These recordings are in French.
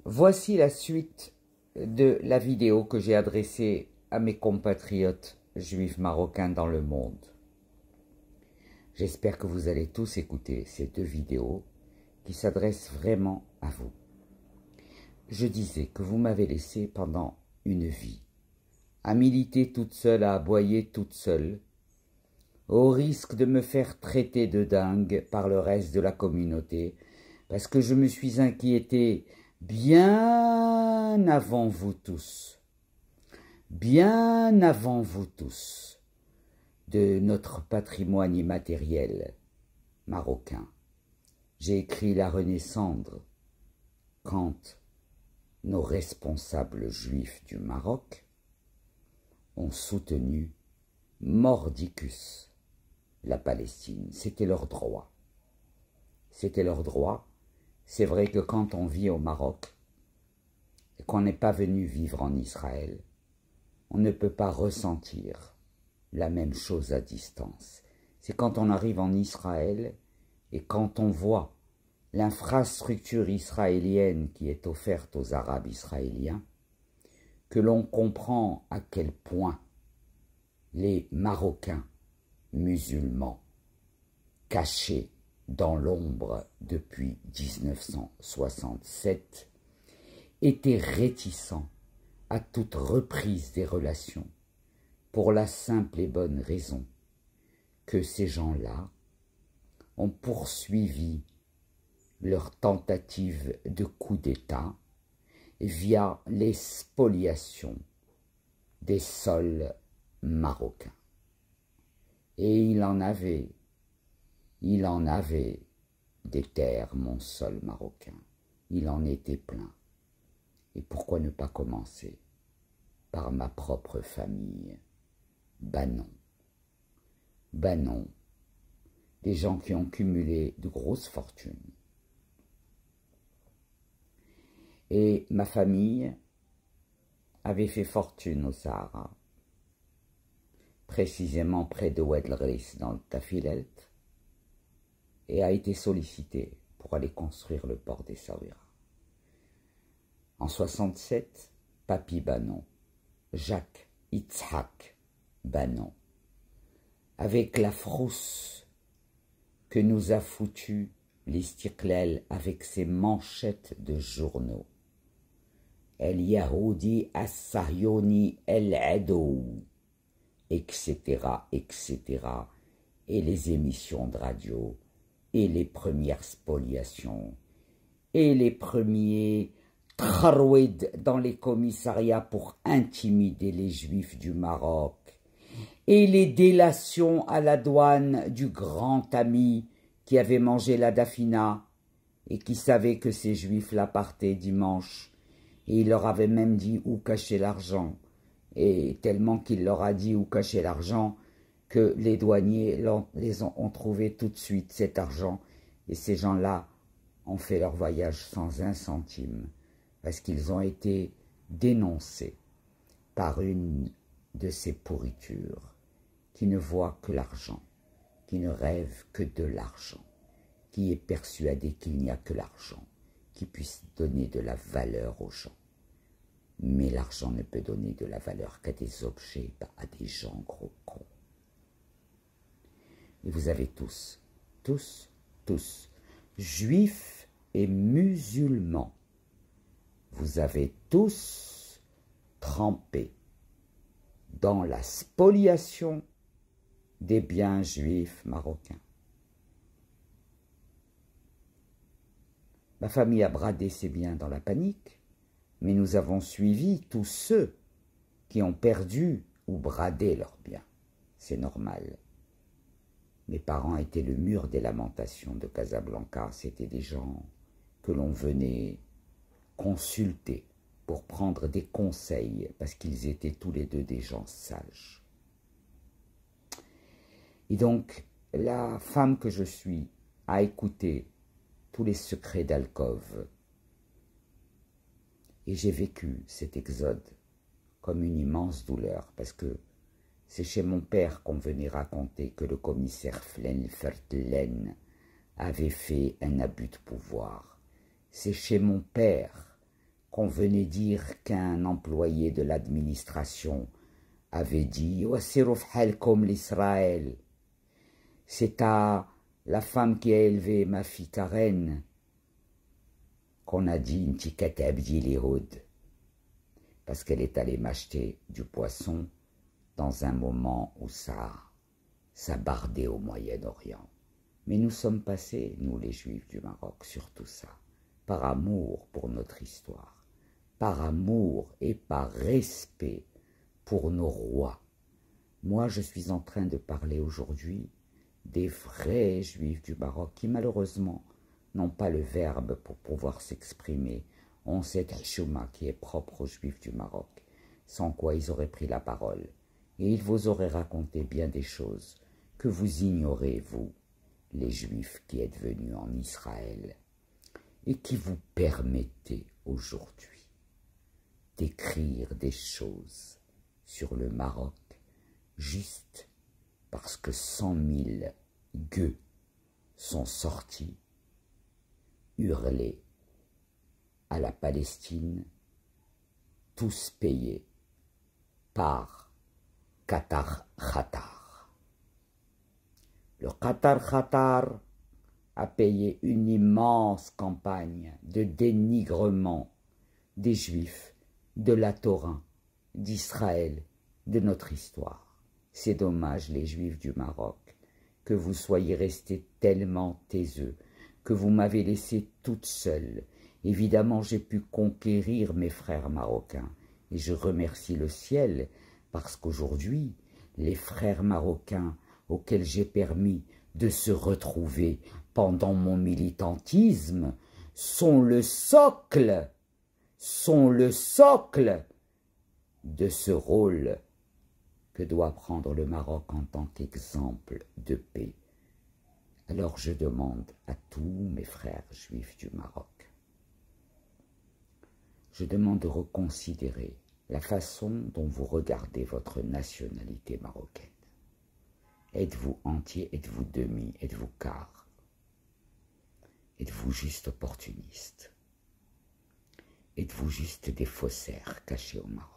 Voici la suite de la vidéo que j'ai adressée à mes compatriotes juifs marocains dans le monde. J'espère que vous allez tous écouter ces deux vidéos qui s'adressent vraiment à vous. Je disais que vous m'avez laissé pendant une vie à militer toute seule, à aboyer toute seule, au risque de me faire traiter de dingue par le reste de la communauté, parce que je me suis inquiété bien avant vous tous, de notre patrimoine immatériel marocain. J'ai écrit La Renaissance quand nos responsables juifs du Maroc ont soutenu mordicus la Palestine. C'était leur droit. C'était leur droit. C'est vrai que quand on vit au Maroc et qu'on n'est pas venu vivre en Israël, on ne peut pas ressentir la même chose à distance. C'est quand on arrive en Israël et quand on voit l'infrastructure israélienne qui est offerte aux Arabes israéliens que l'on comprend à quel point les Marocains musulmans cachés dans l'ombre depuis 1967 étaient réticents à toute reprise des relations pour la simple et bonne raison que ces gens-là ont poursuivi leur tentative de coup d'État via les spoliations des sols marocains. Et il en avait des terres, mon sol marocain. Il en était plein. Et pourquoi ne pas commencer par ma propre famille, Banon. Banon, des gens qui ont cumulé de grosses fortunes. Et ma famille avait fait fortune au Sahara, précisément près de Oued El-Ghris dans le Tafilelt, et a été sollicitée pour aller construire le port d'Essaouira. En 67, Papy Banon, Jacques Itzhak Banon, avec la frousse que nous a foutu l'Istiqlal avec ses manchettes de journaux, El Yahoudi As-Sahyoni El Adou, etc., etc., et les émissions de radio, et les premières spoliations, et les premiers tcharoued dans les commissariats pour intimider les juifs du Maroc, et les délations à la douane du grand ami qui avait mangé la dafina et qui savait que ces juifs-là partaient dimanche, et il leur avait même dit où cacher l'argent, et tellement qu'il leur a dit où cacher l'argent, que les douaniers ont trouvé tout de suite cet argent, et ces gens-là ont fait leur voyage sans un centime, parce qu'ils ont été dénoncés par une de ces pourritures qui ne voit que l'argent, qui ne rêve que de l'argent, qui est persuadé qu'il n'y a que l'argent qui puisse donner de la valeur aux gens. Mais l'argent ne peut donner de la valeur qu'à des objets, pas à des gens gros cons. Et vous avez tous, juifs et musulmans, vous avez tous trempé dans la spoliation des biens juifs marocains. Ma famille a bradé ses biens dans la panique, mais nous avons suivi tous ceux qui ont perdu ou bradé leurs biens. C'est normal. Mes parents étaient le mur des lamentations de Casablanca. C'était des gens que l'on venait consulter pour prendre des conseils, parce qu'ils étaient tous les deux des gens sages. Et donc, la femme que je suis a écouté tous les secrets d'alcôve. Et j'ai vécu cet exode comme une immense douleur, parce que c'est chez mon père qu'on venait raconter que le commissaire Fertlen avait fait un abus de pouvoir. C'est chez mon père qu'on venait dire qu'un employé de l'administration avait dit « Wassirou fhalkom l'Israël ». C'est à la femme qui a élevé ma fille Karen qu'on a dit « Ntikat abdi lihoud » parce qu'elle est allée m'acheter du poisson dans un moment où ça bardait au Moyen-Orient. Mais nous sommes passés, nous les Juifs du Maroc, sur tout ça, par amour pour notre histoire, par amour et par respect pour nos rois. Moi, je suis en train de parler aujourd'hui des vrais Juifs du Maroc qui, malheureusement, n'ont pas le verbe pour pouvoir s'exprimer, ont cette chouma qui est propre aux Juifs du Maroc, sans quoi ils auraient pris la parole, et ils vous auraient raconté bien des choses que vous ignorez, vous, les Juifs qui êtes venus en Israël, et qui vous permettez aujourd'hui d'écrire des choses sur le Maroc, juste parce que 100 000 gueux sont sortis hurler à la Palestine, tous payés par Qatar Khatar. Le Qatar Khatar a payé une immense campagne de dénigrement des Juifs, de la Torah, d'Israël, de notre histoire. C'est dommage, les Juifs du Maroc, que vous soyez restés tellement taiseux, que vous m'avez laissé toute seule. Évidemment, j'ai pu conquérir mes frères marocains, et je remercie le ciel, parce qu'aujourd'hui, les frères marocains auxquels j'ai permis de se retrouver pendant mon militantisme sont le socle de ce rôle que doit prendre le Maroc en tant qu'exemple de paix. Alors je demande à tous mes frères juifs du Maroc, je demande de reconsidérer la façon dont vous regardez votre nationalité marocaine. Êtes-vous entier, êtes-vous demi, êtes-vous quart? Êtes-vous juste opportuniste? Êtes-vous juste des faussaires cachés au Maroc?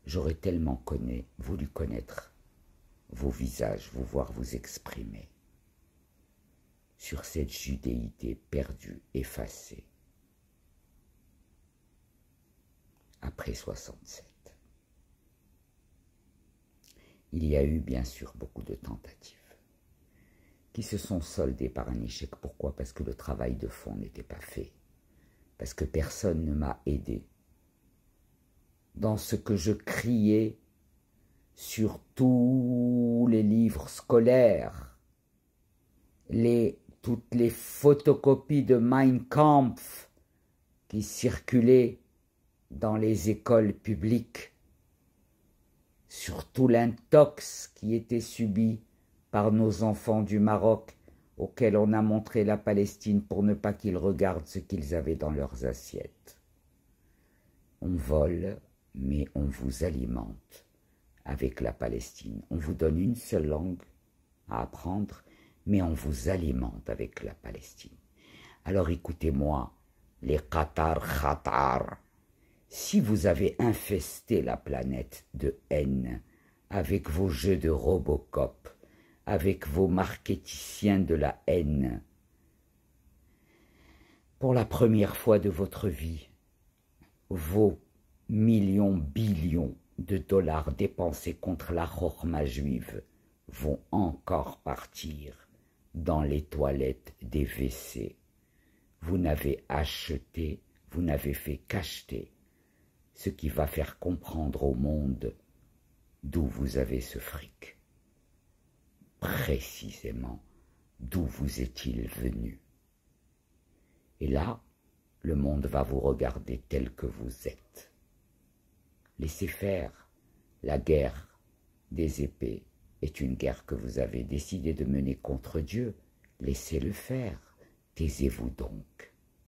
J'aurais tellement voulu connaître vos visages, vous voir vous exprimer sur cette judéité perdue, effacée, après 67. Il y a eu bien sûr beaucoup de tentatives qui se sont soldées par un échec. Pourquoi? Parce que le travail de fond n'était pas fait, parce que personne ne m'a aidé dans ce que je criais sur tous les livres scolaires, toutes les photocopies de Mein Kampf qui circulaient dans les écoles publiques, sur tout l'intox qui était subi par nos enfants du Maroc, auxquels on a montré la Palestine pour ne pas qu'ils regardent ce qu'ils avaient dans leurs assiettes. On vole, mais on vous alimente avec la Palestine. On vous donne une seule langue à apprendre, mais on vous alimente avec la Palestine. Alors écoutez-moi, les Qatar, si vous avez infesté la planète de haine avec vos jeux de Robocop, avec vos marketiciens de la haine, pour la première fois de votre vie, vos millions, billions de dollars dépensés contre la chorma juive vont encore partir dans les toilettes des WC. Vous n'avez acheté, vous n'avez fait qu'acheter, ce qui va faire comprendre au monde d'où vous avez ce fric. Précisément, d'où vous est-il venu? Et là, le monde va vous regarder tel que vous êtes. Laissez faire. La guerre des épées est une guerre que vous avez décidé de mener contre Dieu. Laissez-le faire. Taisez-vous donc.